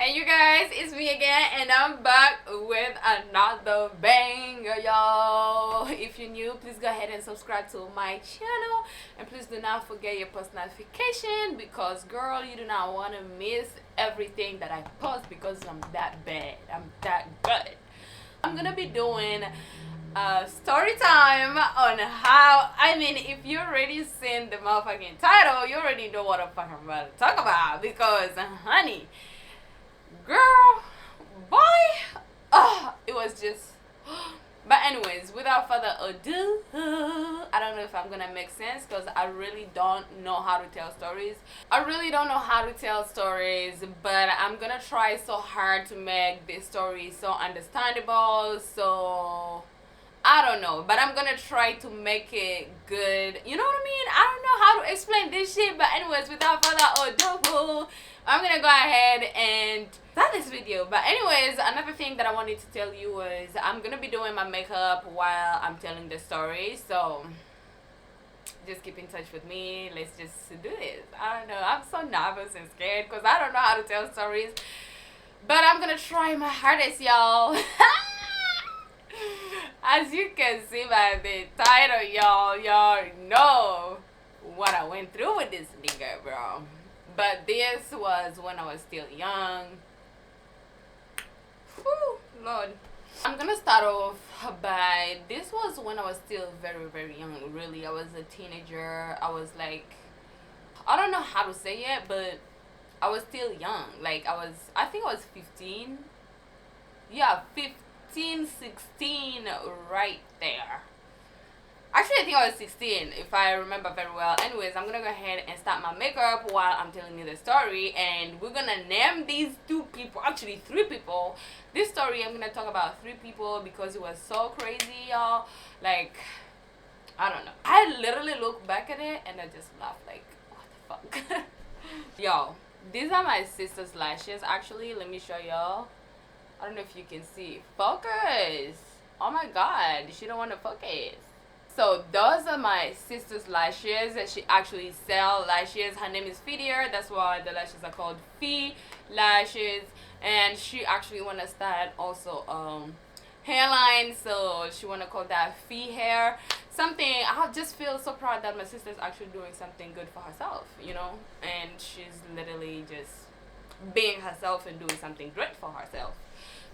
Hey you guys, it's me again and I'm back with another banger, y'all. If you're new, please go ahead and subscribe to my channel and please do not forget your post notification because girl, you do not want to miss everything that I post because I'm that bad. I'm that good. I'm gonna be doing story time on how, if you already seen the motherfucking title, you already know what the fuck I'm about to talk about because honey, girl, boy, it was just but anyways, without further ado, I don't know if I'm gonna make sense because I really don't know how to tell stories. But I'm gonna try so hard to make this story so understandable. So I don't know, but I'm gonna try to make it good. You know what I mean? I don't know how to explain this shit, but anyways, without further ado, I'm gonna go ahead and start this video. But anyways, another thing that I wanted to tell you was I'm gonna be doing my makeup while I'm telling the story. So just keep in touch with me. Let's just do this. I don't know. I'm so nervous and scared because I don't know how to tell stories, but I'm gonna try my hardest, y'all. As you can see by the title, y'all know what I went through with this nigga, bro. But this was when I was still young. Whew, Lord. I'm gonna start off by, this was when I was still very, very young. Really, I was a teenager. I was like, I don't know how to say it, but I was still young. Like, I think I was 15. Yeah, 15, 16, right there. Actually, I think I was 16, if I remember very well. Anyways, I'm gonna go ahead and start my makeup while I'm telling you the story. And we're gonna name these two people, actually 3 people. This story, I'm gonna talk about 3 people because it was so crazy, y'all. Like, I don't know. I literally look back at it and I just laugh like, what the fuck? Y'all, these are my sister's lashes, actually. Let me show y'all. I don't know if you can see. Focus! Oh my god, she don't want to focus. So those are my sister's lashes. She actually sells lashes. Her name is Fidier. That's why the lashes are called Fee lashes. And she actually want to start also hairline. So she want to call that Fee hair. Something, I just feel so proud that my sister's actually doing something good for herself, you know. And she's literally just being herself and doing something great for herself.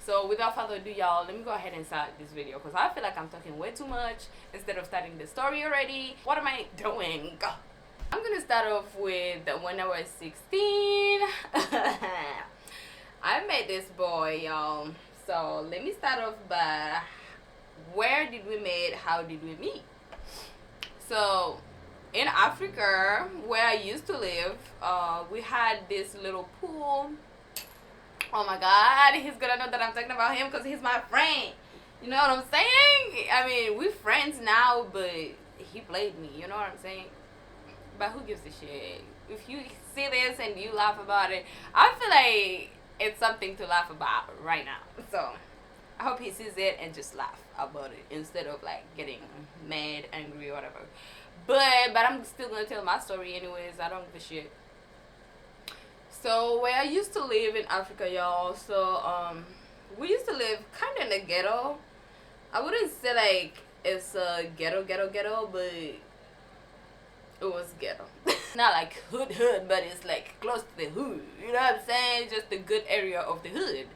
So without further ado, y'all, let me go ahead and start this video because I feel like I'm talking way too much instead of starting the story already. What am I doing? I'm gonna start off with when I was 16. I met this boy, y'all. So let me start off by where did we meet? How did we meet? So in Africa, where I used to live, we had this little pool. Oh my god, he's gonna know that I'm talking about him because he's my friend. You know what I'm saying? I mean, we're friends now, but he played me. You know what I'm saying? But who gives a shit? If you see this and you laugh about it, I feel like it's something to laugh about right now. So I hope he sees it and just laugh about it instead of like getting mad, angry, or whatever. But I'm still gonna tell my story anyways. I don't give a shit. So where I used to live in Africa, y'all, so we used to live kind of in the ghetto. I wouldn't say like it's a ghetto, but it was ghetto. Not like hood, but it's like close to the hood. You know what I'm saying? Just the good area of the hood,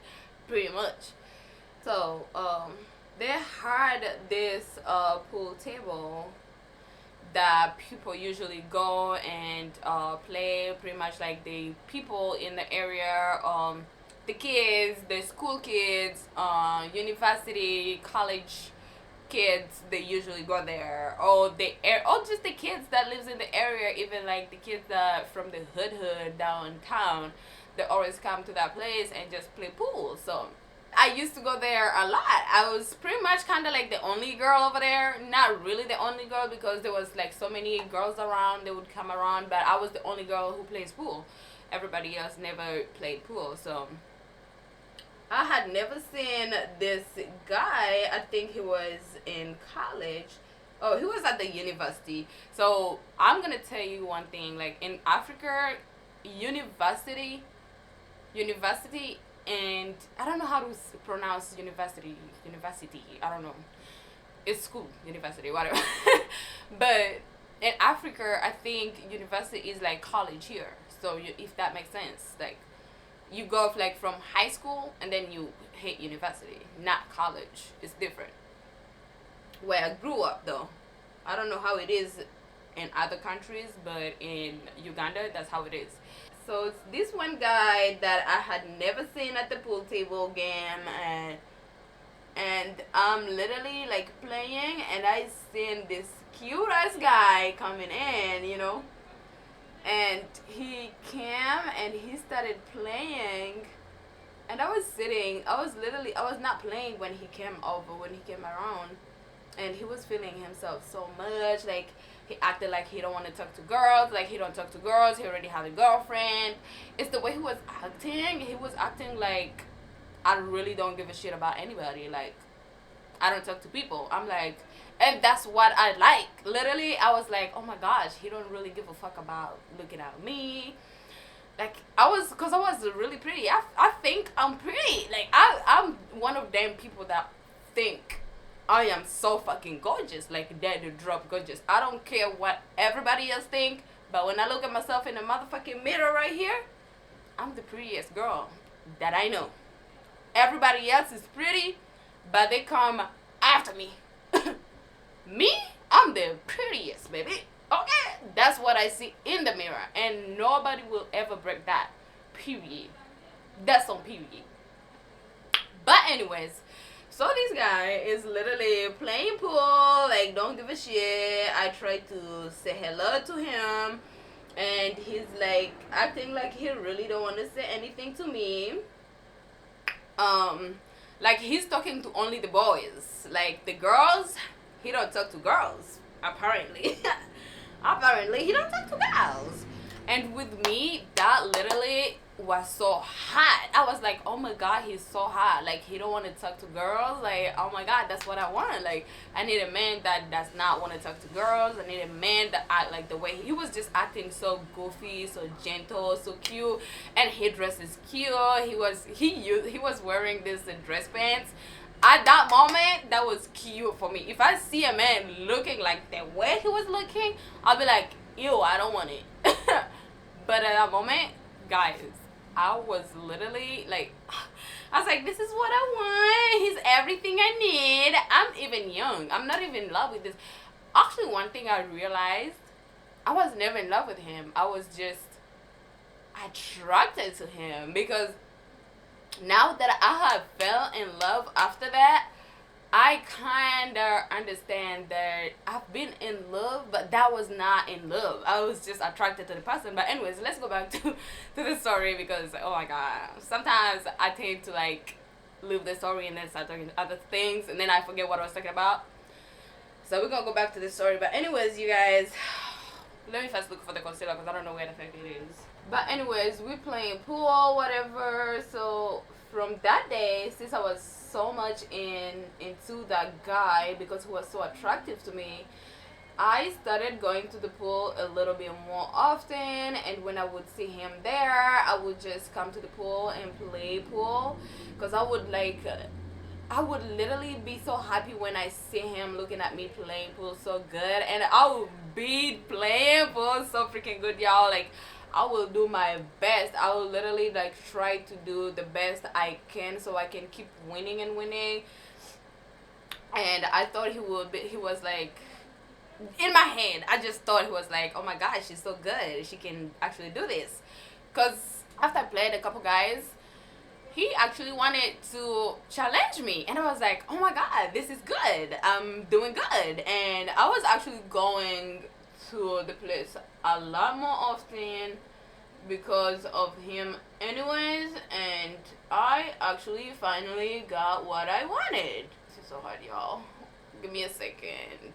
pretty much. So they had this pool table that people usually go and play, pretty much like the people in the area, the kids, the school kids, university, college kids, they usually go there, or just the kids that lives in the area, even like the kids that from the hood downtown, they always come to that place and just play pool. So I used to go there a lot. I was pretty much kind of like the only girl over there. Not really the only girl because there was like so many girls around. They would come around, but I was the only girl who plays pool. Everybody else never played pool. So I had never seen this guy. I think he was in college. Oh, he was at the university. So I'm gonna tell you one thing. Like in Africa, university university, and I don't know how to pronounce university. University. I don't know. It's school, university, whatever. But in Africa, I think university is like college here. So if that makes sense, like you go like from high school and then you hit university, not college. It's different. Where I grew up, though, I don't know how it is in other countries, but in Uganda, that's how it is. So it's this one guy that I had never seen at the pool table game, and I'm literally like playing, and I seen this cute ass guy coming in, and he came and he started playing, and I was sitting. I was not playing when he came over, when he came around, and he was feeling himself so much, like he acted like he don't want to talk to girls, like he don't talk to girls, he already have a girlfriend. It's the way he was acting. He was acting like I really don't give a shit about anybody, like I don't talk to people. I'm like, and that's what I like. Literally, I was like, oh my gosh, he don't really give a fuck about looking at me. Like cause I was really pretty. I think I'm pretty. Like I'm one of them people that think I am so fucking gorgeous, like dead to drop gorgeous. I don't care what everybody else think, but when I look at myself in the motherfucking mirror right here, I'm the prettiest girl that I know. Everybody else is pretty, but they come after me. Me, I'm the prettiest, baby. Okay, that's what I see in the mirror, and nobody will ever break that. Period. That's on period. But anyways, so this guy is literally playing pool, like don't give a shit. I try to say hello to him, and he's like acting like he really don't want to say anything to me. Like he's talking to only the boys. Like the girls, he don't talk to girls. Apparently, apparently he don't talk to girls. And with me, that literally was so hot. I was like, oh my god, he's so hot. Like he don't want to talk to girls. Like, oh my god, that's what I want. Like I need a man that does not want to talk to girls. I need a man that act like the way he was just acting so goofy, so gentle, so cute, and his dress is cute. He was wearing this dress pants. At that moment, that was cute for me. If I see a man looking like the way he was looking, I'll be like, ew, I don't want it. But at that moment, guys, I was literally like, I was like, this is what I want. He's everything I need. I'm even young. I'm not even in love with this. Actually, one thing I realized, I was never in love with him. I was just attracted to him, because now that I have fell in love after that, I kind of understand that I've been in love, but that was not in love. I was just attracted to the person. But anyways, let's go back to the story, because, oh my god, sometimes I tend to, like, leave the story and then start talking other things, and then I forget what I was talking about. So we're going to go back to the story. But anyways, you guys, let me first look for the concealer, because I don't know where the fuck it is. But anyways, we're playing pool, whatever. So from that day, since I was so much into that guy, because he was so attractive to me, I started going to the pool a little bit more often. And when I would see him there, I would just come to the pool and play pool, because I would literally be so happy when I see him looking at me playing pool so good. And I would be playing pool so freaking good, y'all. Like, I will do my best. I will literally, like, try to do the best I can so I can keep winning and winning. And I thought he was like, in my head, I just thought he was like, oh my gosh, she's so good. She can actually do this. Because after I played a couple guys, he actually wanted to challenge me. And I was like, oh my god, this is good. I'm doing good. And I was actually going to the place a lot more often because of him anyways, and I actually finally got what I wanted. This is so hard, y'all. Give me a second.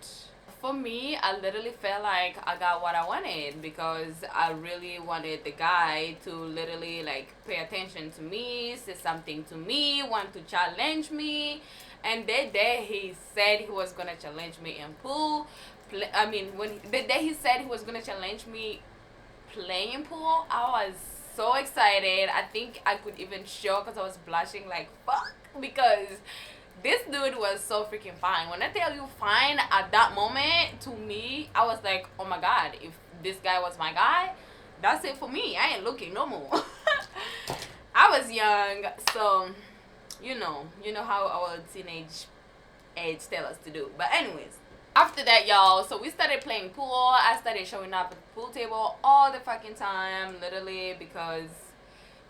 For me, I literally felt like I got what I wanted, because I really wanted the guy to literally, like, pay attention to me, say something to me, want to challenge me. And that day he said he was gonna challenge me in pool. The day he said he was gonna challenge me playing pool, I was so excited. I think I could even show because I was blushing like fuck, because this dude was so freaking fine. When I tell you fine, at that moment, to me, I was like, oh my god, if this guy was my guy, that's it for me. I ain't looking no more. I was young, so you know how our teenage age tell us to do. But anyways, after that, y'all, so we started playing pool. I started showing up at the pool table all the fucking time, literally, because,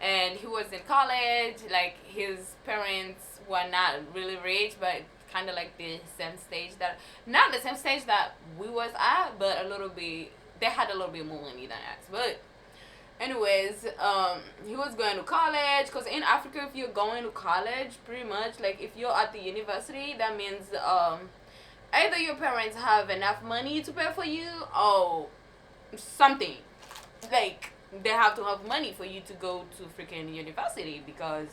and he was in college. Like, his parents were not really rich, but kind of like the same stage that, not the same stage that we was at, but a little bit, they had a little bit more money than us. But anyways, he was going to college, because in Africa, if you're going to college, pretty much, like, if you're at the university, that means either your parents have enough money to pay for you, or something, like, they have to have money for you to go to freaking university, because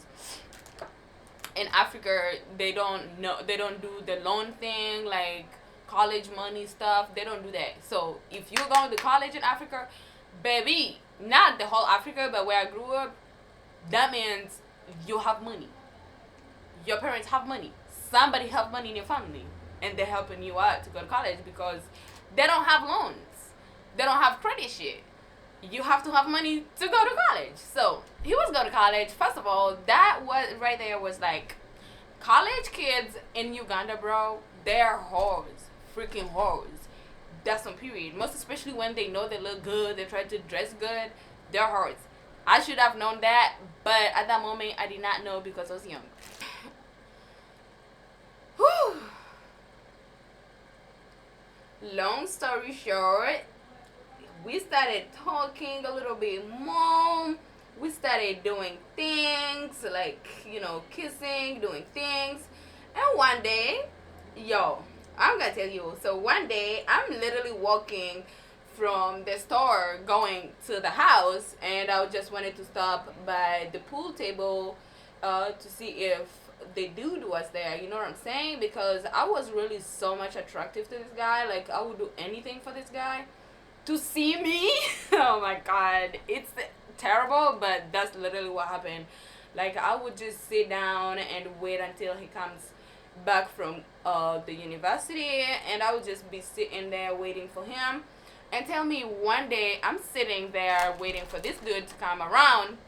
in Africa, they don't do the loan thing, like college money stuff. They don't do that. So if you're going to college in Africa, baby, not the whole Africa, but where I grew up, that means you have money. Your parents have money. Somebody have money in your family, and they're helping you out to go to college, because they don't have loans. They don't have credit shit. You have to have money to go to college. So he was going to college. First of all, that was right there was like, college kids in Uganda, bro, they're whores, freaking whores. That's on period. Most especially when they know they look good, they try to dress good, they're whores. I should have known that, but at that moment I did not know because I was young. Whew. Long story short, we started talking a little bit more. We started doing things like, kissing, doing things. And one day, yo, I'm gonna tell you. So one day, I'm literally walking from the store going to the house, and I just wanted to stop by the pool table to see if the dude was there. You know what I'm saying? Because I was really so much attractive to this guy. Like, I would do anything for this guy. To see me, oh my god, it's terrible, but that's literally what happened. Like, I would just sit down and wait until he comes back from the university, and I would just be sitting there waiting for him. And tell me, one day I'm sitting there waiting for this dude to come around,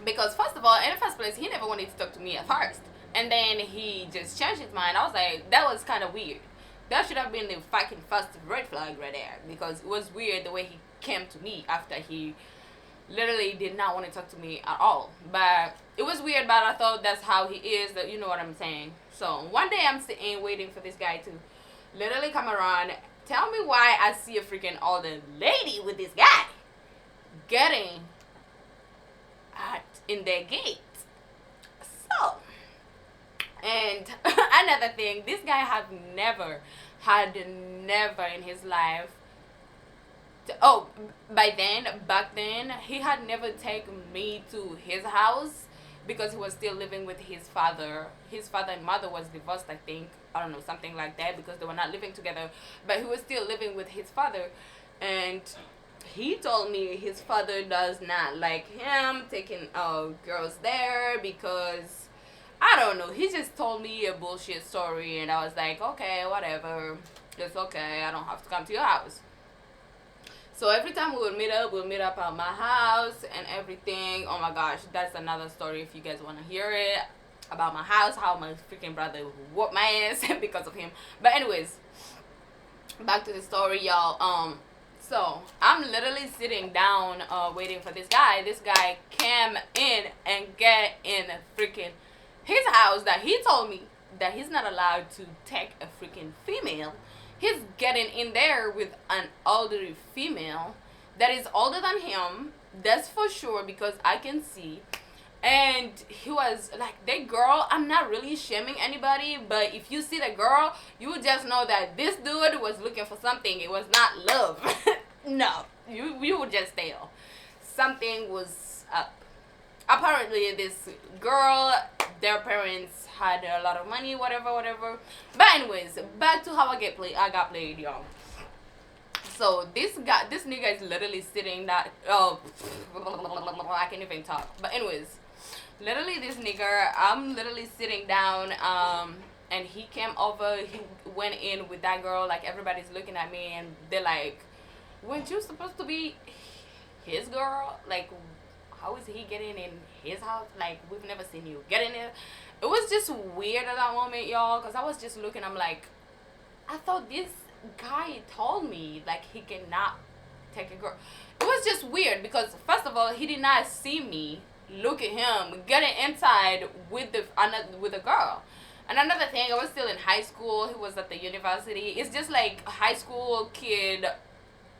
because first of all, in the first place, he never wanted to talk to me at first, and then he just changed his mind. I was like, that was kind of weird. That should have been the fucking first red flag right there, because it was weird the way he came to me after he literally did not want to talk to me at all. But it was weird, but I thought that's how he is, that, you know what I'm saying. So one day I'm sitting waiting for this guy to literally come around. Tell me why I see a freaking older lady with this guy getting in their gate. So, and another thing, this guy had never in his life back then, he had never taken me to his house, because he was still living with his father. His father and mother was divorced, I think. I don't know, something like that, because they were not living together. But he was still living with his father. And he told me his father does not like him taking girls there, because, I don't know, he just told me a bullshit story. And I was like, okay, whatever. It's okay. I don't have to come to your house. So every time we would meet up at my house and everything. Oh my gosh, that's another story if you guys want to hear it, about my house, how my freaking brother whooped my ass because of him. But anyways, back to the story, y'all. So I'm literally sitting down waiting for this guy. This guy came in and get in freaking his house that he told me that he's not allowed to take a freaking female. He's getting in there with an older female that is older than him. That's for sure, because I can see. And he was like, the girl, I'm not really shaming anybody, but if you see the girl, you would just know that this dude was looking for something. It was not love. No, you would just tell. Something was up. Apparently, this girl, their parents had a lot of money, whatever. But anyways, back to how I got played, y'all. So this nigga is literally sitting that. Oh, I can't even talk. But anyways, literally this nigga, I'm literally sitting down. And he came over. He went in with that girl. Like everybody's looking at me, and they're like, "Weren't you supposed to be his girl? Like, how is he getting in his house? Like, we've never seen you get in there." It was just weird at that moment, y'all, because I was just looking. I'm like, I thought this guy told me like he cannot take a girl. It was just weird because first of all, he did not see me look at him getting inside with a girl. And another thing, I was still in high school. He was at the university. It's just like a high school kid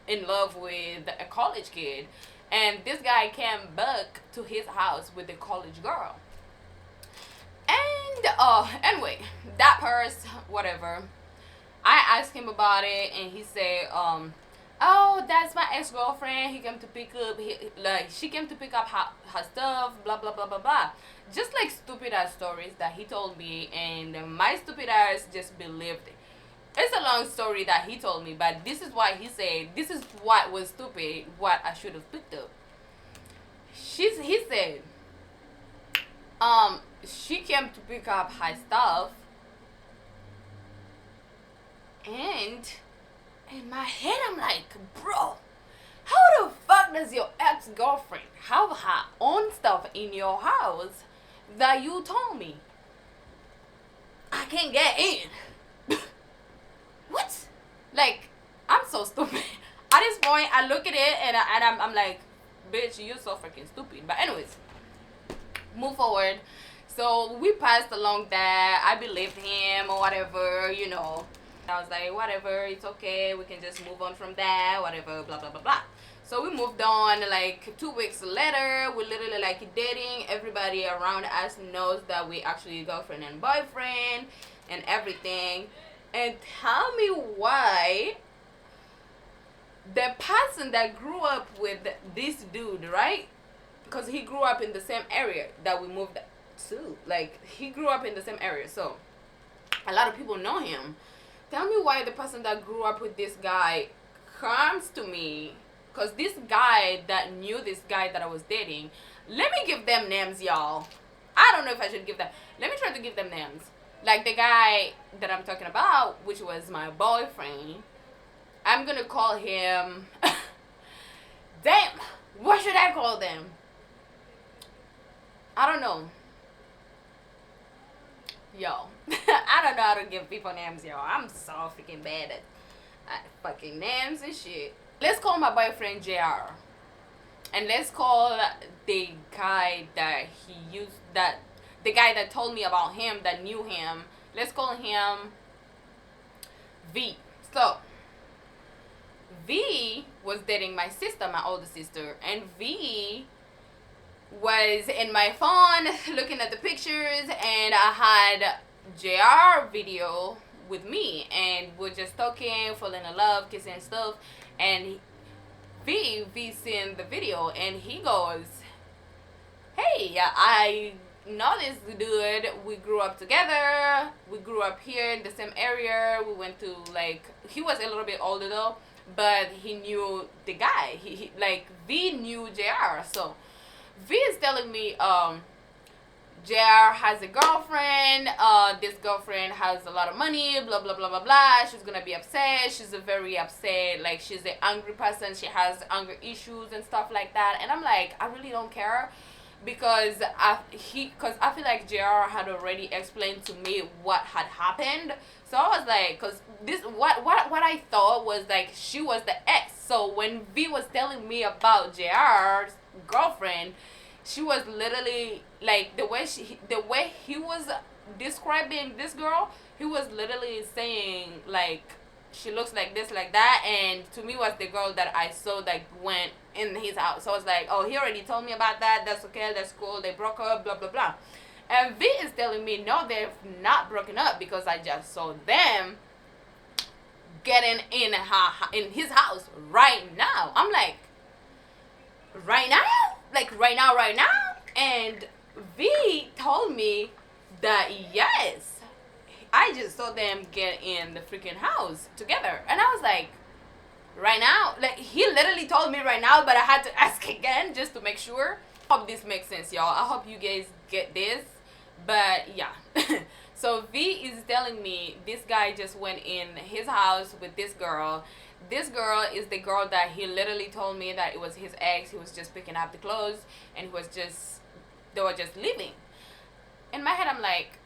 in love with a college kid. And this guy came back to his house with a college girl. And anyway, that person, whatever. I asked him about it, and he said, "Oh, that's my ex-girlfriend. He came to pick up, she came to pick up her stuff, blah blah blah blah blah." Just like stupid ass stories that he told me, and my stupid ass just believed it. It's a long story that he told me, but this is why he said this is what was stupid, what I should have picked up. He said, she came to pick up her stuff. And in my head, I'm like, bro, how the fuck does your ex-girlfriend have her own stuff in your house that you told me I can't get in? What? Like, I'm so stupid. At this point, I look at it and I'm like, bitch, you're so freaking stupid. But anyways, move forward. So we passed along that. I believed him or whatever, you know. I was like, whatever, it's okay, we can just move on from that, whatever, blah blah blah blah. So we moved on. Like 2 weeks later, we literally like dating. Everybody around us knows that we actually girlfriend and boyfriend and everything. And tell me why the person that grew up with this dude, right? Because he grew up in the same area that we moved to. Like, he grew up in the same area, so a lot of people know him. Tell me why the person that grew up with this guy comes to me, because this guy that knew this guy that I was dating, let me give them names, y'all. I don't know if I should give them. Let me try to give them names. Like the guy that I'm talking about, which was my boyfriend, I'm gonna call him. Damn, what should I call them? I don't know. Yo, I don't know how to give people names, y'all. I'm so freaking bad at fucking names and shit. Let's call my boyfriend JR. And let's call the guy that the guy that told me about him, that knew him, let's call him V. So, V was dating my sister, my older sister. And V was in my phone looking at the pictures, and I had JR video with me, and we're just talking, falling in love, kissing and stuff. And V seen the video, and he goes, "Hey, I know this dude. We grew up together. We grew up here in the same area. We went to, like, he was a little bit older though, but he knew the guy. He like V knew JR. So V is telling me, JR has a girlfriend. This girlfriend has a lot of money, blah, blah, blah, blah, blah. She's gonna be upset. She's a very upset, like, she's an angry person. She has anger issues and stuff like that." And I'm like, I really don't care, because I feel like JR had already explained to me what had happened. So I was like, because this, what I thought was, like, she was the ex. So when V was telling me about JR's girlfriend, she was literally, like, the way he was describing this girl, he was literally saying, like, she looks like this, like that, and to me was the girl that I saw that went in his house. So I was like, oh, he already told me about that, that's okay, that's cool, they broke up, blah blah blah. And V is telling me, no, they've not broken up, because I just saw them getting in his house right now. I'm like, right now? Like, right now? And V told me that, yes, I just saw them get in the freaking house together. And I was like, right now. Like, he literally told me right now, but I had to ask again just to make sure. Hope this makes sense, y'all. I hope you guys get this. But yeah. So V is telling me this guy just went in his house with this girl. This girl is the girl that he literally told me that it was his ex. He was just picking up the clothes, and they were just leaving. In my head, I'm like,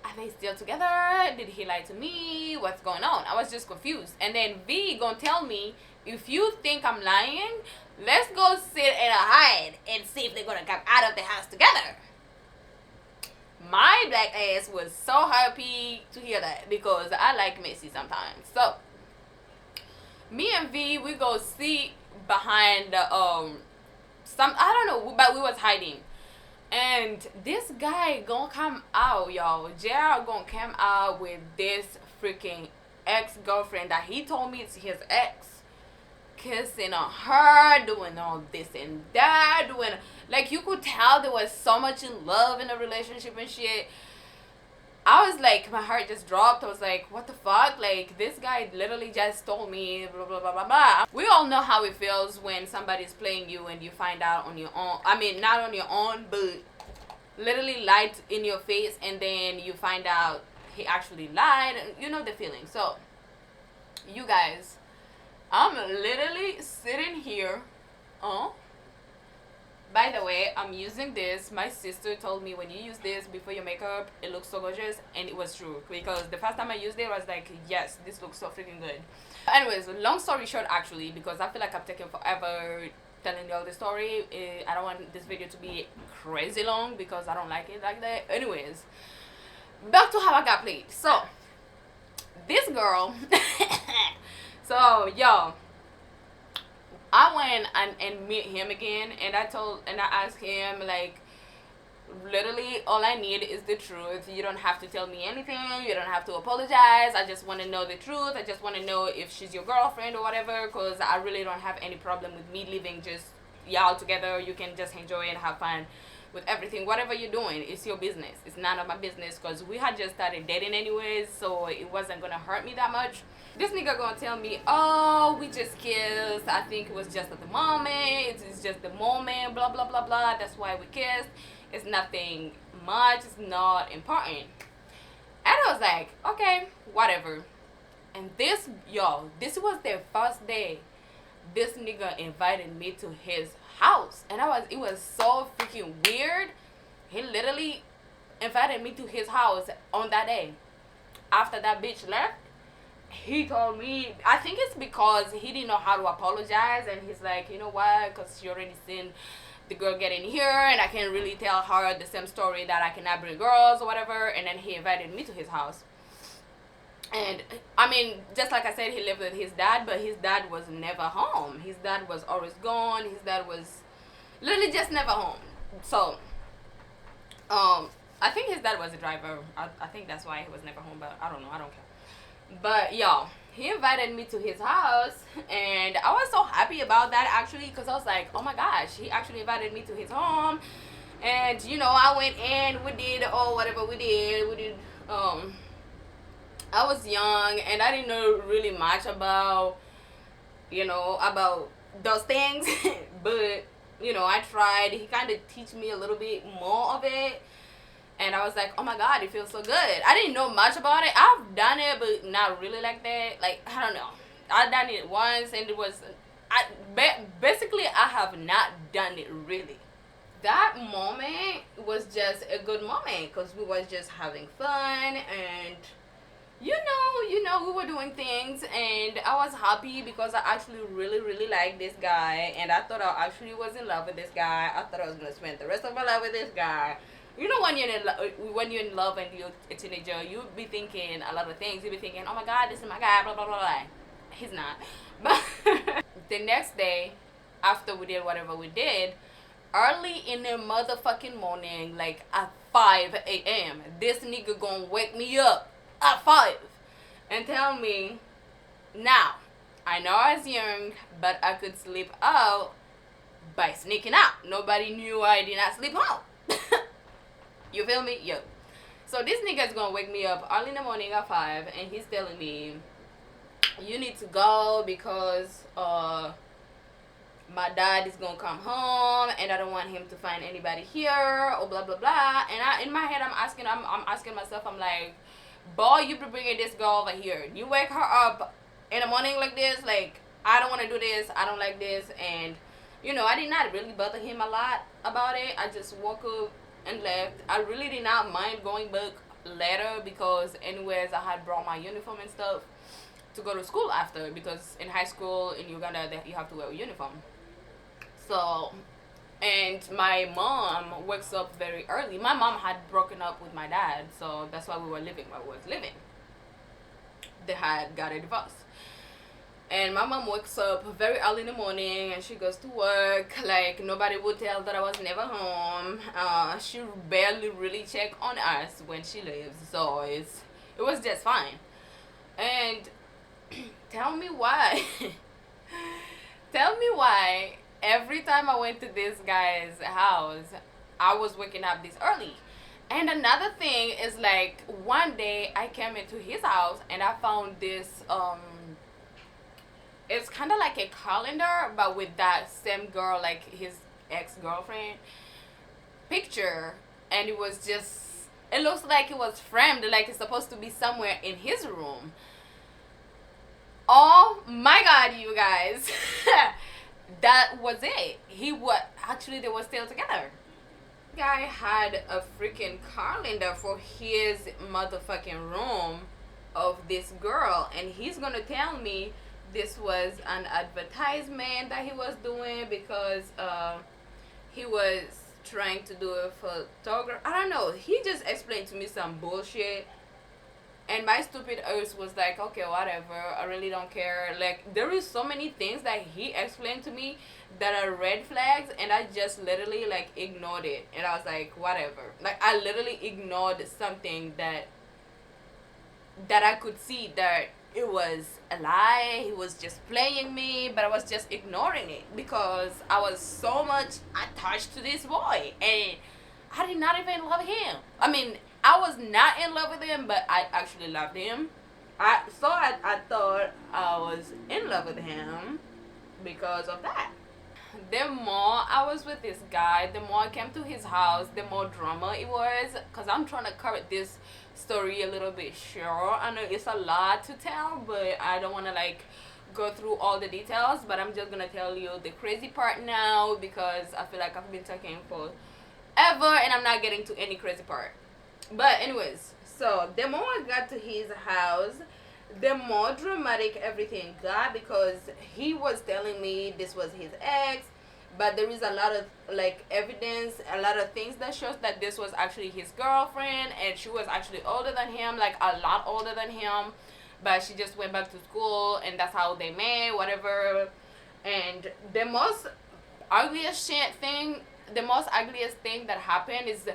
are they still together? Did he lie to me? What's going on? I was just confused. And then V gonna tell me, if you think I'm lying, let's go sit and hide and see if they're gonna come out of the house together. My black ass was so happy to hear that, because I like messy sometimes. So me and V, we go sit behind the some, I don't know, but we was hiding. And this guy gonna come out, y'all. JR gonna come out with this freaking ex-girlfriend that he told me it's his ex. Kissing on her, doing all this and that, doing, like, you could tell there was so much in love in the relationship and shit. I was like, my heart just dropped. I was like, what the fuck? Like, this guy literally just told me blah blah blah blah blah. We all know how it feels when somebody's playing you and you find out on your own. I mean, not on your own, but literally lied in your face, and then you find out he actually lied. You know the feeling. So you guys, I'm literally sitting here. By the way, I'm using this. My sister told me, when you use this before your makeup, it looks so gorgeous, and it was true, because the first time I used it, I was like, yes, this looks so freaking good. Anyways, long story short, actually, because I feel like I've taken forever telling you all the story. I don't want this video to be crazy long, because I don't like it like that. Anyways, back to how I got played. So this girl so y'all, I went and meet him again, and I asked him, like, literally all I need is the truth. You don't have to tell me anything. You don't have to apologize. I just want to know the truth. I just want to know if she's your girlfriend or whatever, because I really don't have any problem with me leaving just y'all together. You can just enjoy and have fun with everything. Whatever you're doing, it's your business. It's none of my business, because we had just started dating anyways, so it wasn't gonna hurt me that much. This nigga gonna tell me, oh, we just kissed. I think it was just at the moment. It's just the moment, blah, blah, blah, blah. That's why we kissed. It's nothing much. It's not important. And I was like, okay, whatever. And this, y'all, this was their first day. This nigga invited me to his house. And it was so freaking weird. He literally invited me to his house on that day. After that bitch left, he told me, I think it's because he didn't know how to apologize, and he's like, you know what, because she already seen the girl get in here, and I can't really tell her the same story that I cannot bring girls or whatever. And then he invited me to his house. And I mean, just like I said, he lived with his dad, but his dad was never home. His dad was always gone. His dad was literally just never home. So I think his dad was a driver. I think that's why he was never home, but I don't know, I don't care. But y'all, he invited me to his house, and I was so happy about that, actually, because I was like, oh my gosh, he actually invited me to his home. And you know, I went in, we did whatever we did. I was young, and I didn't know really much about, you know, about those things. But you know, I tried. He kind of teach me a little bit more of it. And I was like, oh my God, it feels so good. I didn't know much about it. I've done it, but not really like that. Like, I don't know. I've done it once, and it was, basically, I have not done it really. That moment was just a good moment, because we was just having fun, and you know, we were doing things, and I was happy because I actually really, really liked this guy, and I thought I actually was in love with this guy. I thought I was going to spend the rest of my life with this guy. You know, when you're in love and you're a teenager, you'll be thinking a lot of things. You'll be thinking, oh my God, this is my guy, blah, blah, blah, blah. He's not. But the next day, after we did whatever we did, early in the motherfucking morning, like at 5 a.m., this nigga gonna wake me up at 5 and tell me, now, I know I was young, but I could sleep out by sneaking out. Nobody knew I did not sleep out. You feel me? Yo. So this nigga's gonna wake me up early in the morning at 5, and he's telling me, you need to go because my dad is gonna come home and I don't want him to find anybody here or blah blah blah. And in my head I'm asking myself, I'm like, boy, you be bringing this girl over here. You wake her up in the morning like this, like, I don't want to do this, I don't like this. And I did not really bother him a lot about it. I just woke up and left. I really did not mind going back later because anyways I had brought my uniform and stuff to go to school after, because in high school in Uganda you have to wear a uniform. So, and my mom wakes up very early. My mom had broken up with my dad, so that's why we were living where we was living. They had got a divorce. And my mom wakes up very early in the morning and she goes to work. Like, nobody would tell that I was never home. She barely really check on us when she leaves. So it was just fine. And tell me why. Tell me why every time I went to this guy's house, I was waking up this early. And another thing is, like, one day I came into his house and I found this it's kind of like a calendar, but with that same girl, like his ex-girlfriend picture. And it looks like it was framed, like it's supposed to be somewhere in his room. Oh my god, you guys. That was it. Actually, they were still together. Guy had a freaking calendar for his motherfucking room of this girl, and he's gonna tell me this was an advertisement that he was doing because he was trying to do a photography. I don't know. He just explained to me some bullshit. And my stupid ass was like, okay, whatever. I really don't care. Like, there is so many things that he explained to me that are red flags, and I just literally, like, ignored it. And I was like, whatever. Like, I literally ignored something that I could see that it was a lie. He was just playing me, but I was just ignoring it because I was so much attached to this boy. And I did not even love him. I mean, I was not in love with him, but I actually loved him. I thought I was in love with him because of that. The more I was with this guy, the more I came to his house, the more drama it was. Because I'm trying to cover this story a little bit short. I know it's a lot to tell, but I don't want to, like, go through all the details. But I'm just going to tell you the crazy part now because I feel like I've been talking for ever and I'm not getting to any crazy part. But anyways, so the more I got to his house, the more dramatic everything got because he was telling me this was his ex, but there is a lot of, like, evidence, a lot of things that shows that this was actually his girlfriend, and she was actually older than him, like a lot older than him, but she just went back to school and that's how they met, whatever. And the most ugliest thing that happened is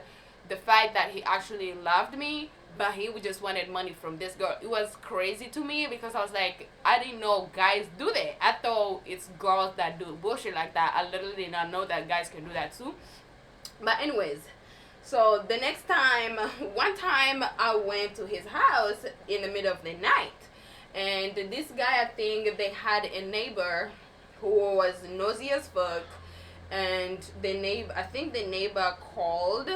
the fact that he actually loved me, but he just wanted money from this girl. It was crazy to me because I was like, I didn't know guys do that. I thought it's girls that do bullshit like that. I literally did not know that guys can do that too. But anyways, so the next time, one time I went to his house in the middle of the night, and this guy, I think they had a neighbor who was nosy as fuck, and I think the neighbor called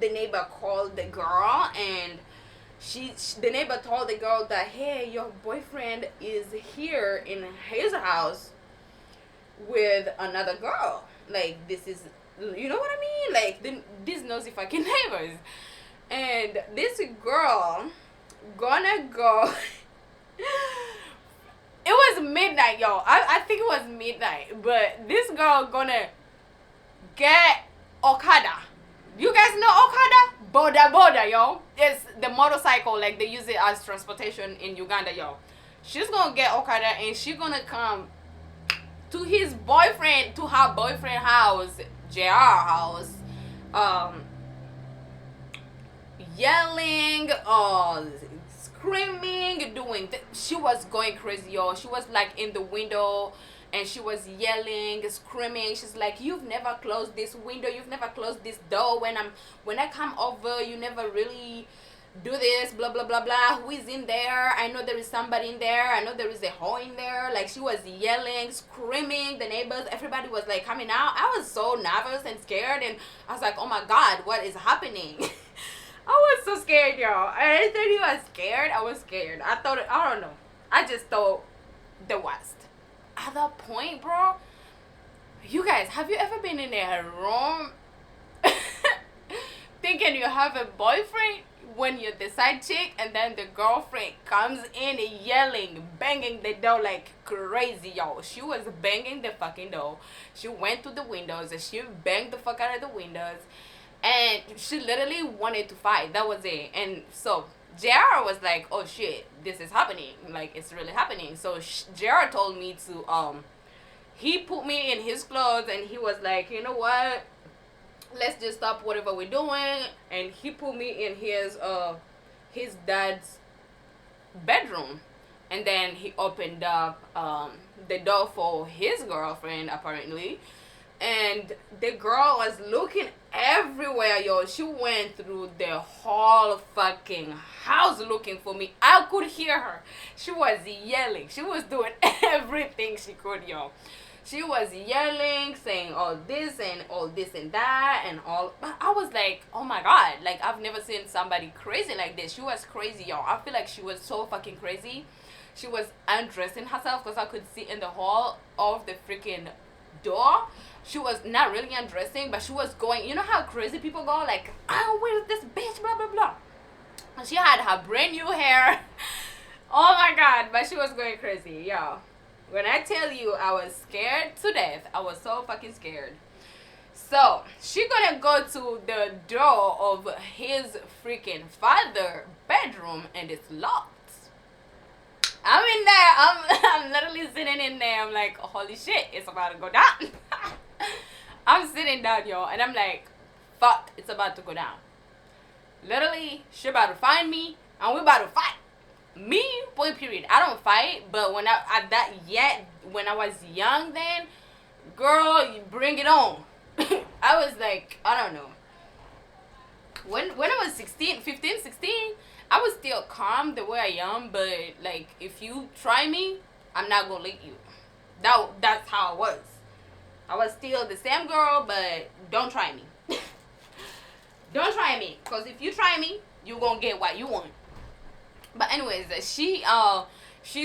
the girl, and the neighbor told the girl that, hey, your boyfriend is here in his house with another girl. Like, this is, you know what I mean? Like, these nosy fucking neighbors. And this girl gonna go it was midnight, y'all. I think it was midnight, but this girl gonna get Okada. You guys know Okada? Boda, yo. It's the motorcycle, like they use it as transportation in Uganda, yo. She's gonna get Okada and she's gonna come to her boyfriend house, JR house, yelling, screaming, she was going crazy, yo. She was like in the window and she was yelling, screaming. She's like, you've never closed this window, you've never closed this door. When I come over, you never really do this, blah blah blah blah. Who is in there? I know there is somebody in there. I know there is a hole in there. Like, she was yelling, screaming. The neighbors, everybody was like coming out. I was so nervous and scared, and I was like, oh my god, what is happening? I was so scared, y'all. I didn't think I was scared. I was scared. I thought, I don't know. I just thought the worst. At that point, bro, you guys, have you ever been in a room thinking you have a boyfriend when you're the side chick, and then the girlfriend comes in yelling, banging the door like crazy, y'all? She was banging the fucking door. She went to the windows and she banged the fuck out of the windows, and she literally wanted to fight. That was it. And so JR was like, oh shit, this is happening, like it's really happening. So JR told me to he put me in his clothes, and he was like, you know what, let's just stop whatever we're doing. And he put me in his dad's bedroom, and then he opened up the door for his girlfriend, apparently. And the girl was looking everywhere, yo. She went through the whole fucking house looking for me. I could hear her. She was yelling. She was doing everything she could, yo. She was yelling, saying all this and that and all. But I was like, oh my god, like I've never seen somebody crazy like this. She was crazy, y'all. I feel like she was so fucking crazy. She was undressing herself because I could see in the hall of the freaking door. She was not really undressing, but she was going, you know how crazy people go, like, oh, where's this bitch, blah blah blah. And she had her brand new hair. Oh my god, but she was going crazy, y'all. When I tell you I was scared to death, I was so fucking scared. So she gonna go to the door of his freaking father bedroom, and it's locked. I'm in there. I'm literally sitting in there. I'm like, holy shit, it's about to go down. I'm sitting down, y'all, and I'm like, fuck, it's about to go down. Literally, she about to find me, and we about to fight. Me, point period. I don't fight, but when when I was young, then, girl, you bring it on. I was like, I don't know. When I was 15, 16, I was still calm the way I am, but like if you try me, I'm not gonna let you. That's how I was. I was still the same girl, but don't try me. Don't try me, cause if you try me, you gonna get what you want. But anyways, she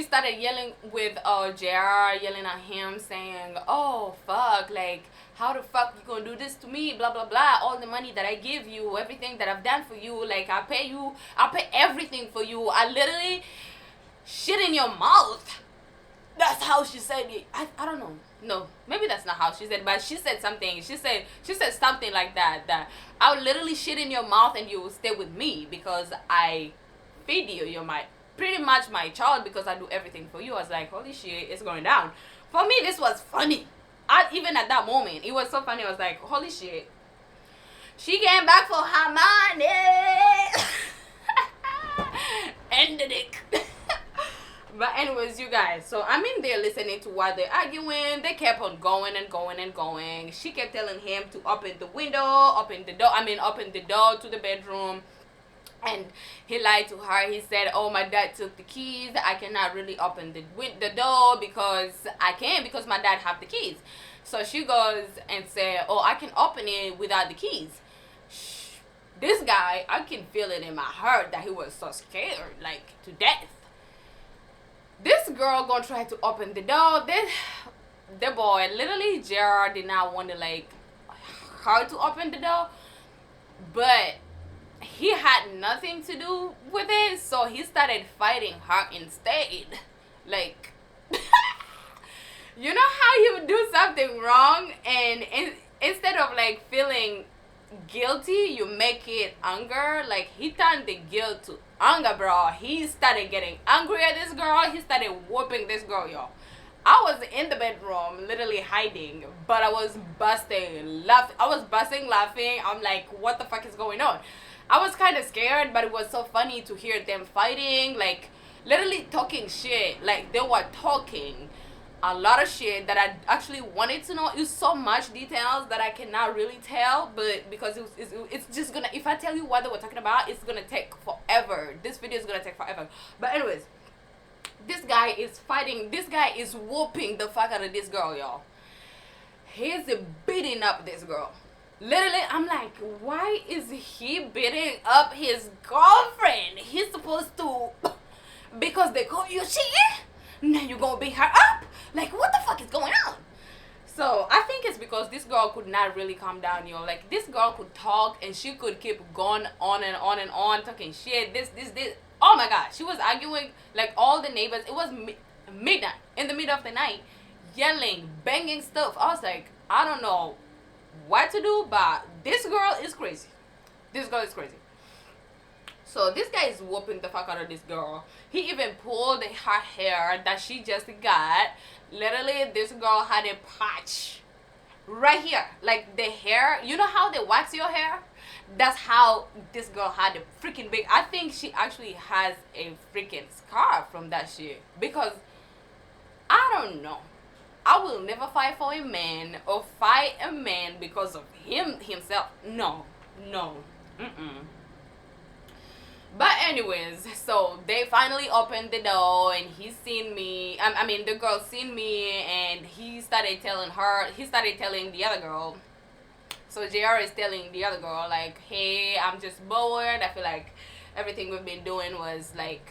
started yelling with JR, yelling at him, saying, oh fuck, like how the fuck you gonna do this to me, blah blah blah, all the money that I give you, everything that I've done for you, like I pay everything for you, I literally shit in your mouth. That's how she said it. I don't know. No, maybe that's not how she said it, but she said something. She said something like that I would literally shit in your mouth and you will stay with me because I feed you. You're pretty much my child because I do everything for you. I was like, holy shit, it's going down. For me, this was funny. Even at that moment, it was so funny. I was like, holy shit. She came back for her money. And the dick. But anyways, you guys, so I'm in there listening to what they're arguing. They kept on going and going and going. She kept telling him to open the door to the bedroom. And he lied to her. He said, oh, my dad took the keys. I cannot really open the door because I can't because my dad have the keys. So she goes and said, oh, I can open it without the keys. This guy, I can feel it in my heart that he was so scared, like to death. This girl gonna try to open the door. The boy, literally, JR did not want to like her to open the door, but he had nothing to do with it, so he started fighting her instead. Like, you know how you do something wrong and instead of like feeling guilty, you make it anger. Like, he turned the guilt to anger, bro. He started getting angry at this girl. He started whooping this girl, y'all. I was in the bedroom, literally hiding, but I was busting laughing. I'm like, what the fuck is going on? I was kind of scared, but it was so funny to hear them fighting, like, literally talking shit. Like, they were talking. a lot of shit that I actually wanted to know. It's so much details that I cannot really tell, but because it's just gonna, if I tell you what they were talking about, it's gonna take forever. This video is gonna take forever. But anyways, this guy is fighting, this guy is whooping the fuck out of this girl, y'all. He's beating up this girl. Literally, I'm like, why is he beating up his girlfriend? He's supposed to, because they call you cheating, now you gonna beat her up? Like, what the fuck is going on? So I think it's because this girl could not really calm down, yo. Like, this girl could talk and she could keep going on and on and on, talking shit, this. Oh my god, she was arguing, like, all the neighbors. It was midnight, in the middle of the night, yelling, banging stuff. I was like, I don't know what to do, but this girl is crazy. This girl is crazy. So this guy is whooping the fuck out of this girl. He even pulled her hair that she just got. Literally, this girl had a patch right here. Like, the hair, you know how they wax your hair? That's how this girl had a freaking big, I think she actually has a freaking scar from that shit. Because, I don't know. I will never fight for a man or fight a man because of himself. No. But anyways, so they finally opened the door and he seen me. I mean, the girl seen me and he started telling the other girl. So JR is telling the other girl, like, hey, I'm just bored. I feel like everything we've been doing was, like,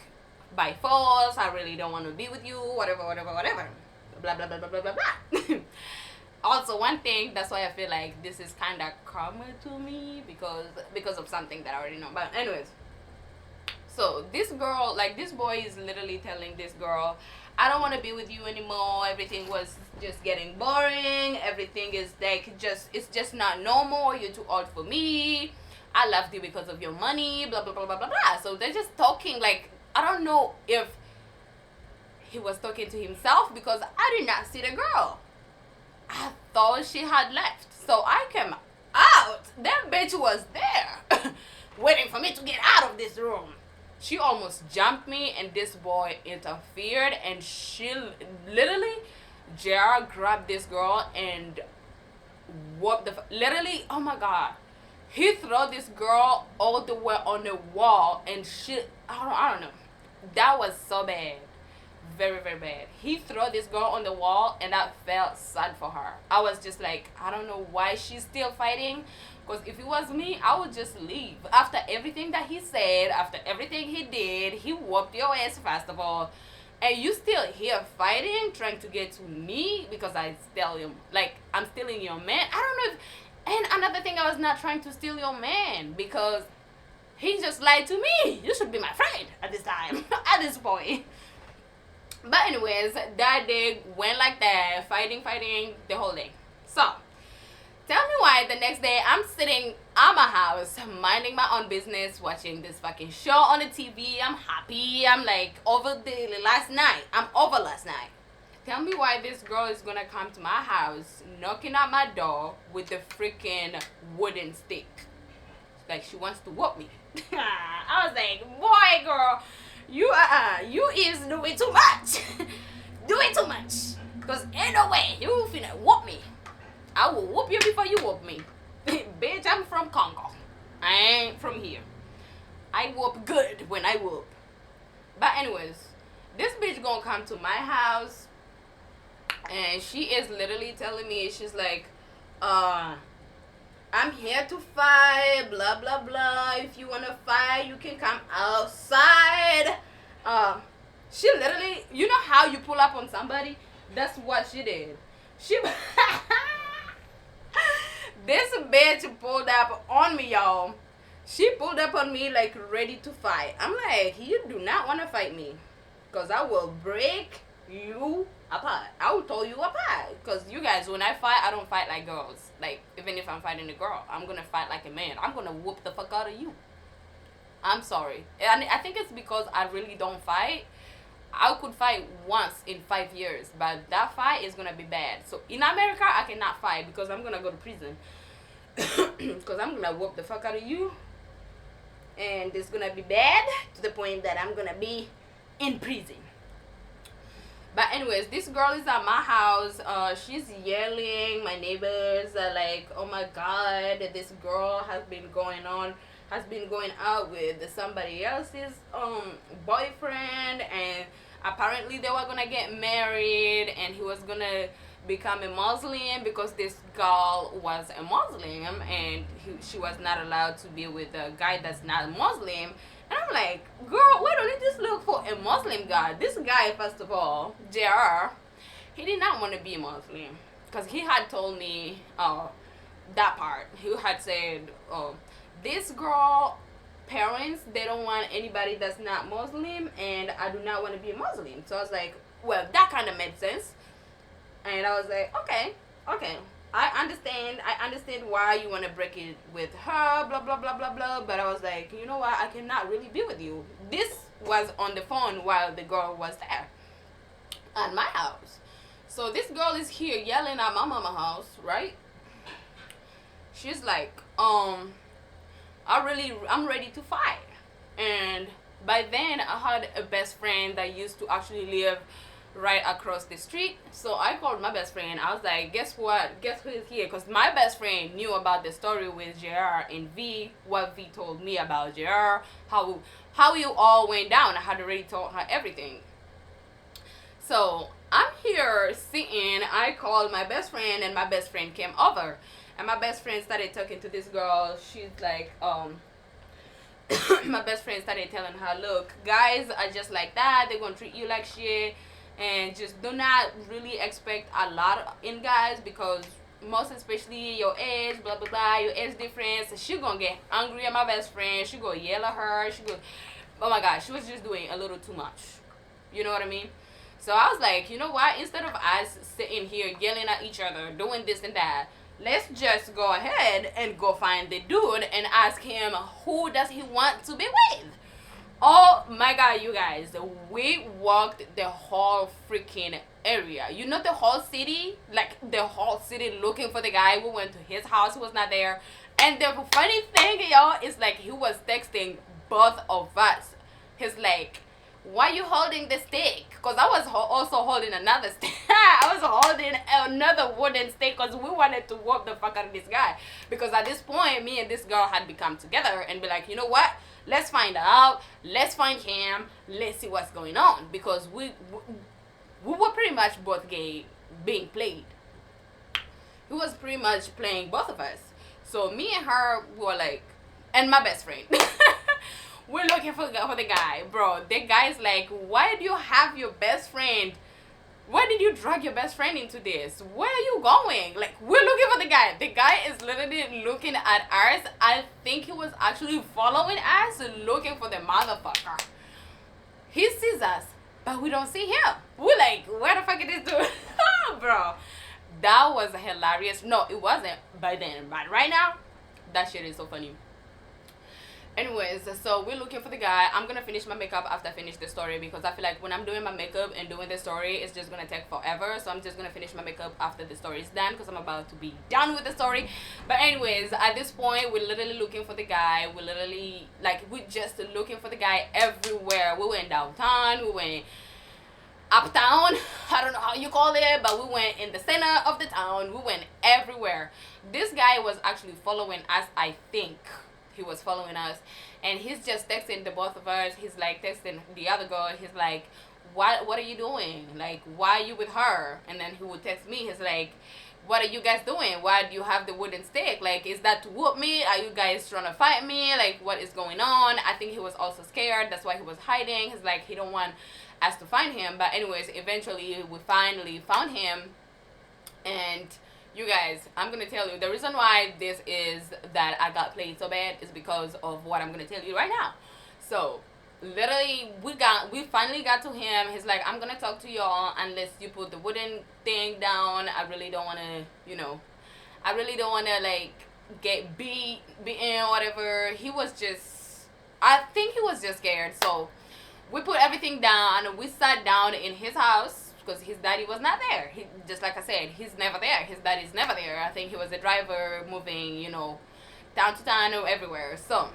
by force. I really don't want to be with you. Whatever. Blah, blah, blah, blah, blah, blah, blah. Also, one thing, that's why I feel like this is kind of karma to me because of something that I already know. But anyways. So this girl, like, this boy is literally telling this girl, I don't want to be with you anymore. Everything was just getting boring. Everything is like it's just not normal. You're too old for me. I loved you because of your money. Blah blah blah blah blah blah. So they're just talking, like, I don't know if he was talking to himself because I did not see the girl. I thought she had left. So I came out. That bitch was there waiting for me to get out of this room. She almost jumped me and this boy interfered and she literally, JR grabbed this girl and whooped literally, oh my god. He threw this girl all the way on the wall and she, I don't know. That was so bad. Very, very bad. He threw this girl on the wall and I felt sad for her. I was just like, I don't know why she's still fighting. Because if it was me, I would just leave. After everything that he said, after everything he did, he whooped your ass first of all. And you still here fighting, trying to get to me because I steal him. Like, I'm stealing your man. I don't know if... And another thing, I was not trying to steal your man because he just lied to me. You should be my friend at this time, at this point. But anyways, that day went like that, fighting the whole day. So, tell me why the next day I'm sitting at my house, minding my own business, watching this fucking show on the TV. I'm happy. I'm like over last night. Tell me why this girl is gonna come to my house, knocking at my door with the freaking wooden stick. Like she wants to whoop me. I was like, boy, girl, you is doing too much. Doing too much. Cause ain't no way you finna whoop me. I will whoop you before you whoop me. Bitch, I'm from Congo. I ain't from here. I whoop good when I whoop. But anyways, this bitch gonna come to my house and she is literally telling me, she's like, I'm here to fight, blah blah blah. If you wanna fight, you can come outside. She literally, you know how you pull up on somebody? That's what she did. She this bitch pulled up on me, y'all. She pulled up on me like ready to fight. I'm like, you do not want to fight me, because I will break you apart. I will tear you apart. Because you guys, when I fight, I don't fight like girls. Like, even if I'm fighting a girl, I'm going to fight like a man. I'm going to whoop the fuck out of you. I'm sorry. And I think it's because I really don't fight. I could fight once in 5 years, but that fight is gonna be bad. So in America, I cannot fight because I'm gonna go to prison. Because I'm gonna whoop the fuck out of you, and it's gonna be bad to the point that I'm gonna be in prison. But anyways, this girl is at my house. She's yelling. My neighbors are like, "Oh my God, this girl has been going out with somebody else's boyfriend, and apparently they were gonna get married, and he was gonna become a Muslim because this girl was a Muslim, and she was not allowed to be with a guy that's not Muslim." And I'm like, girl, why don't you just look for a Muslim guy? This guy, first of all, JR, he did not want to be a Muslim. Because he had told me that part. He had said, this girl, parents, they don't want anybody that's not Muslim, and I do not want to be a Muslim. So I was like, well, that kind of made sense. And I was like, okay. I understand why you want to break it with her, blah, blah, blah, blah, blah. But I was like, you know what? I cannot really be with you. This was on the phone while the girl was there at my house. So this girl is here yelling at my mama's house, right? She's like, I'm ready to fight. And by then, I had a best friend that used to actually live right across the street. So I called my best friend. I was like, guess what? Guess who is here? Because my best friend knew about the story with JR and V, what V told me about JR, how you all went down. I had already told her everything. So I'm here sitting. I called my best friend, and my best friend came over. And my best friend started talking to this girl. She's like, my best friend started telling her, look, guys are just like that. They're going to treat you like shit. And just do not really expect a lot in guys, because most especially your age, blah, blah, blah, your age difference. She going to get angry at my best friend. She going to yell at her. Oh my God, she was just doing a little too much. You know what I mean? So I was like, you know what? Instead of us sitting here yelling at each other, doing this and that, let's just go ahead and go find the dude and ask him who does he want to be with. Oh my God, you guys, we walked the whole freaking area. You know, the whole city, like the whole city looking for the guy. We went to his house, he was not there. And the funny thing, y'all, is like he was texting both of us. He's like, why you holding the stick? Because I was also holding another stick. I was holding another wooden stick because we wanted to whoop the fuck out of this guy. Because at this point, me and this girl had become together and be like, you know what? Let's find out. Let's find him. Let's see what's going on. Because we were pretty much both gay being played. He was pretty much playing both of us. So me and her were like, and my best friend. We're looking for the guy, bro. The guy's like, why do you have your best friend? Why did you drag your best friend into this? Where are you going? Like, we're looking for the guy. The guy is literally looking at us. I think he was actually following us, looking for the motherfucker. He sees us, but we don't see him. We're like, where the fuck is this dude? Bro, that was hilarious. No, it wasn't by then, but right now, that shit is so funny. Anyways, so we're looking for the guy. I'm gonna finish my makeup after I finish the story, because I feel like when I'm doing my makeup and doing the story, it's just gonna take forever. So I'm just gonna finish my makeup after the story is done, because I'm about to be done with the story. But anyways, at this point, we're literally looking for the guy. We're literally like, we're just looking for the guy everywhere. We went downtown, we went uptown, I don't know how you call it, but we went in the center of the town. We went everywhere. This guy was actually following us, I think. He was following us, and he's just texting the both of us. He's like texting the other girl. He's like, what are you doing? Like, why are you with her? And then he would text me. He's like, what are you guys doing? Why do you have the wooden stick? Like, is that to whoop me? Are you guys trying to fight me? Like, what is going on? I think he was also scared. That's why he was hiding. He's like, he don't want us to find him. But anyways, eventually we finally found him. And you guys, I'm gonna tell you the reason why this is that I got played so bad is because of what I'm gonna tell you right now. So literally, we finally got to him. He's like, I'm gonna talk to y'all unless you put the wooden thing down. I really don't wanna, I really don't wanna like get beaten or whatever. He was just, I think he was just scared. So we put everything down. We sat down in his house, because his daddy was not there. He, just like I said, he's never there. His daddy's never there. I think he was a driver moving, town to town or everywhere. So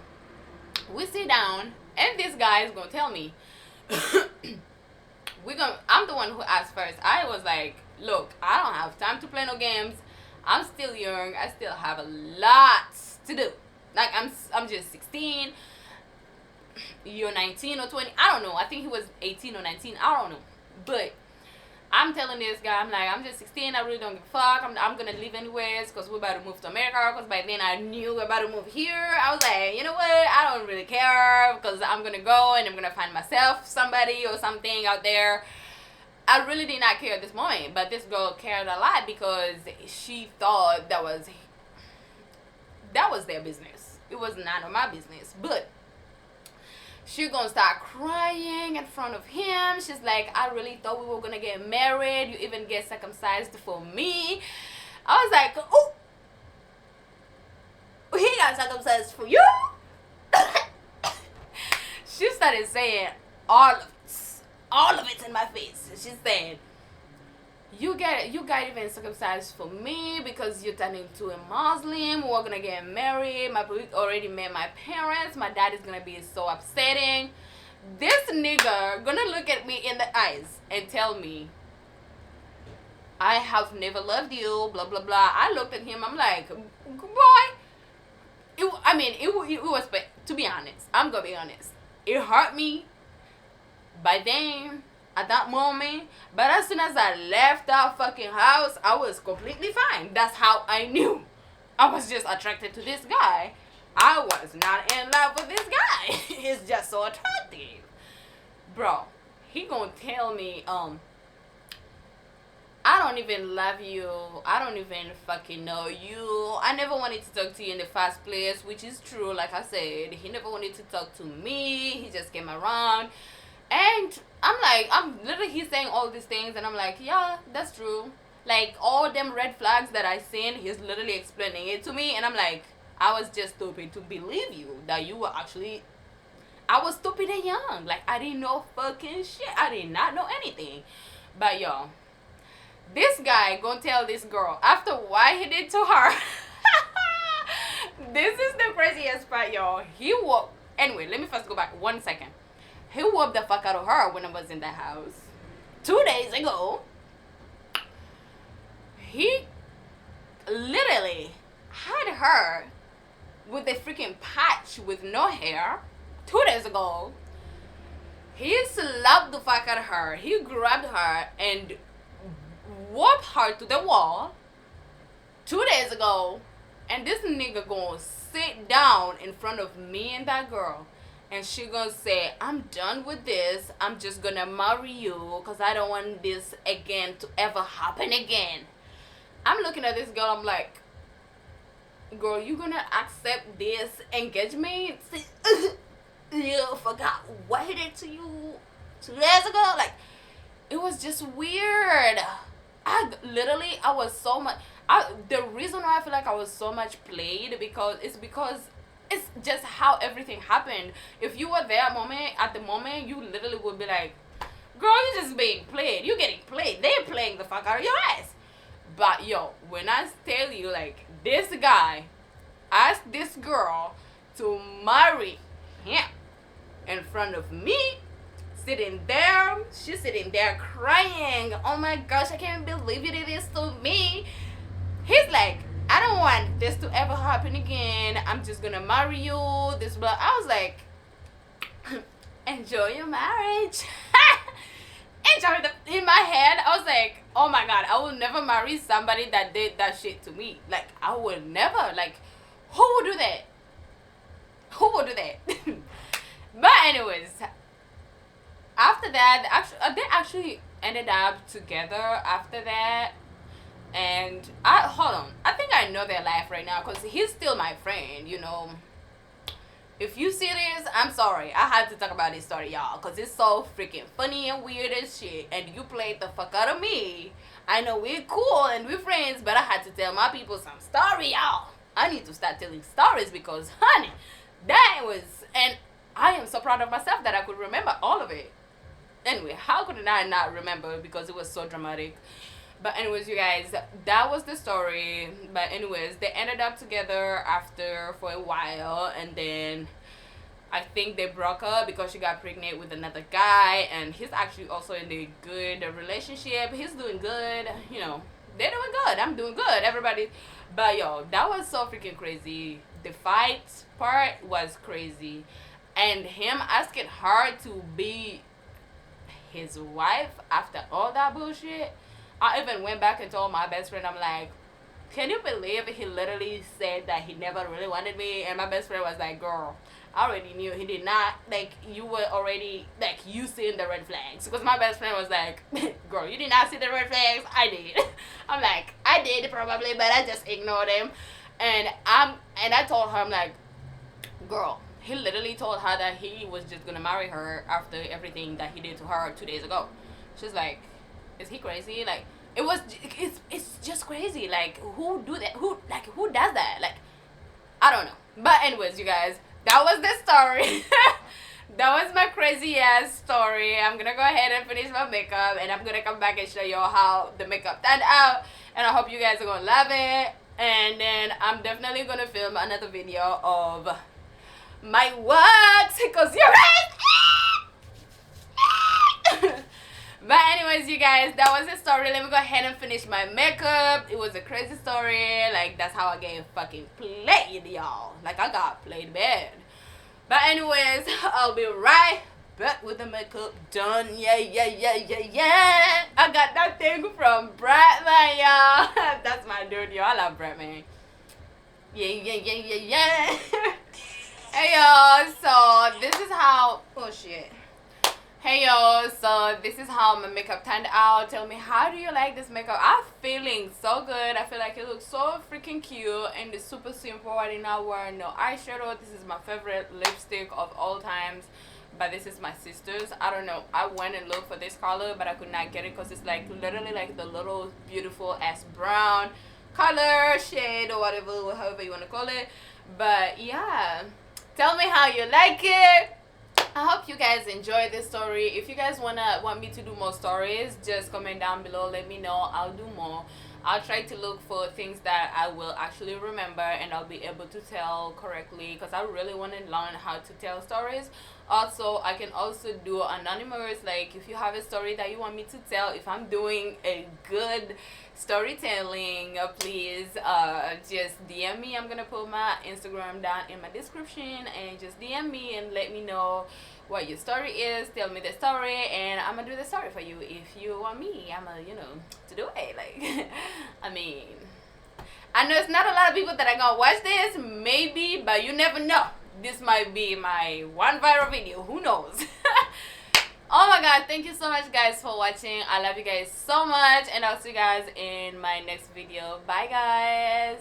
we sit down, and this guy is going to tell me, I'm the one who asked first. I was like, look, I don't have time to play no games. I'm still young. I still have a lot to do. Like I'm just 16. You're 19 or 20. I don't know. I think he was 18 or 19. I don't know. But I'm telling this guy, I'm like, I'm just 16. I really don't give a fuck. I'm gonna leave anyways because we're about to move to America. Because by then I knew we're about to move here. I was like, you know what? I don't really care because I'm gonna go and I'm gonna find myself somebody or something out there. I really did not care at this moment, but this girl cared a lot because she thought that was their business. It was none of my business. But she gonna start crying in front of him. She's like, I really thought we were gonna get married. You even get circumcised for me. I was like, oh, he got circumcised for you? She started saying all of it's in my face. She's saying, you got even circumcised for me because you're turning to a Muslim. We're gonna get married. We already met my parents. My dad is gonna be so upsetting. This nigga gonna look at me in the eyes and tell me, I have never loved you, blah blah blah. I looked at him. I'm like, boy. It was, to be honest, I'm gonna be honest. It hurt me by then, at that moment, but as soon as I left that fucking house, I was completely fine. That's how I knew I was just attracted to this guy. I was not in love with this guy. He's just so attractive. Bro, he gonna tell me, I don't even love you. I don't even fucking know you. I never wanted to talk to you in the first place, which is true. Like I said, he never wanted to talk to me. He just came around. And I'm literally, he's saying all these things, and I'm like, yeah, that's true. Like, all them red flags that I seen, he's literally explaining it to me, and I'm like, I was just stupid to believe you, that you were actually, I was stupid and young. Like, I didn't know fucking shit. I did not know anything. But, yo, this guy gonna tell this girl, after what he did to her, this is the craziest part, y'all. Anyway, let me first go back 1 second. He whooped the fuck out of her when I was in that house. 2 days ago, he literally had her with a freaking patch with no hair. 2 days ago, he slapped the fuck out of her. He grabbed her and whooped her to the wall. 2 days ago, and this nigga gonna sit down in front of me and that girl. And she gonna say, I'm done with this. I'm just gonna marry you because I don't want this again to ever happen again. I'm looking at this girl. I'm like, girl, you gonna accept this engagement? You forgot what he did to you 2 days ago? Like, it was just weird. I was so much. The reason why I feel like I was so much played because it's just how everything happened. If you were there at the moment, you literally would be like, girl, you're just being played. You're getting played. They're playing the fuck out of your ass. But yo, when I tell you, like, this guy asked this girl to marry him in front of me, sitting there, she's sitting there crying. Oh my gosh, I can't believe you did this to me. He's like, I don't want this to ever happen again. I'm just gonna marry you. This blah. I was like, enjoy your marriage. In my head, I was like, oh my god, I will never marry somebody that did that shit to me. Like, I would never. Like, who would do that? Who would do that? But anyways, after that, they actually ended up together after that. And hold on, I think I know their life right now because he's still my friend, you know. If you see this, I'm sorry. I had to talk about this story, y'all, because it's so freaking funny and weird as shit. And you played the fuck out of me. I know we're cool and we're friends, but I had to tell my people some story, y'all. I need to start telling stories because, honey, that was... And I am so proud of myself that I could remember all of it. Anyway, how could I not remember because it was so dramatic? But anyways, you guys, that was the story. But anyways, they ended up together after for a while, and then I think they broke up because she got pregnant with another guy, and he's actually also in a good relationship. He's doing good, you know. They're doing good. I'm doing good. Everybody, but yo, that was so freaking crazy. The fight part was crazy, and him asking her to be his wife after all that bullshit. I even went back and told my best friend, I'm like, can you believe he literally said that he never really wanted me? And my best friend was like, girl, I already knew he did not. Like, you were already, like, you seeing the red flags. Because my best friend was like, girl, you did not see the red flags? I did. I'm like, I did probably, but I just ignored him. And I told her, I'm like, girl, he literally told her that he was just gonna marry her after everything that he did to her 2 days ago. She's like, is he crazy? Like, it's just crazy. Like, who do that? Who does that? Like, I don't know. But anyways, you guys, that was the story. That was my crazy ass story. I'm gonna go ahead and finish my makeup, and I'm gonna come back and show you how the makeup turned out, and I hope you guys are gonna love it. And then I'm definitely gonna film another video of my works, because you're right. But anyways, you guys, that was the story. Let me go ahead and finish my makeup. It was a crazy story. Like, that's how I get fucking played, y'all. Like, I got played bad. But anyways, I'll be right back with the makeup done. Yeah. I got that thing from Bratman, y'all. That's my dude, y'all. I love Bratman. Yeah. Hey, y'all. So, this is how... Oh, shit. Hey y'all, so this is how my makeup turned out. Tell me, how do you like this makeup? I'm feeling so good. I feel like it looks so freaking cute, and it's super simple. I did not wear no eyeshadow. This is my favorite lipstick of all times, but this is my sister's. I don't know, I went and looked for this color, but I could not get it because it's like literally like the little beautiful ass brown color shade, or whatever, however you want to call it. But yeah, tell me how you like it. I hope you guys enjoyed this story. If you guys want me to do more stories, just comment down below. Let me know. I'll do more. I'll try to look for things that I will actually remember and I'll be able to tell correctly, because I really want to learn how to tell stories. Also, I can also do anonymous, like if you have a story that you want me to tell, if I'm doing a good storytelling, please just DM me. I'm gonna put my Instagram down in my description, and just DM me and let me know what your story is. Tell me the story and I'm gonna do the story for you. If you want me, I'm gonna, you know, to do it. Like, I mean, I know it's not a lot of people that are gonna watch this, maybe, but you never know. This might be my one viral video, who knows. Oh my god, thank you so much guys for watching. I love you guys so much, and I'll see you guys in my next video. Bye guys.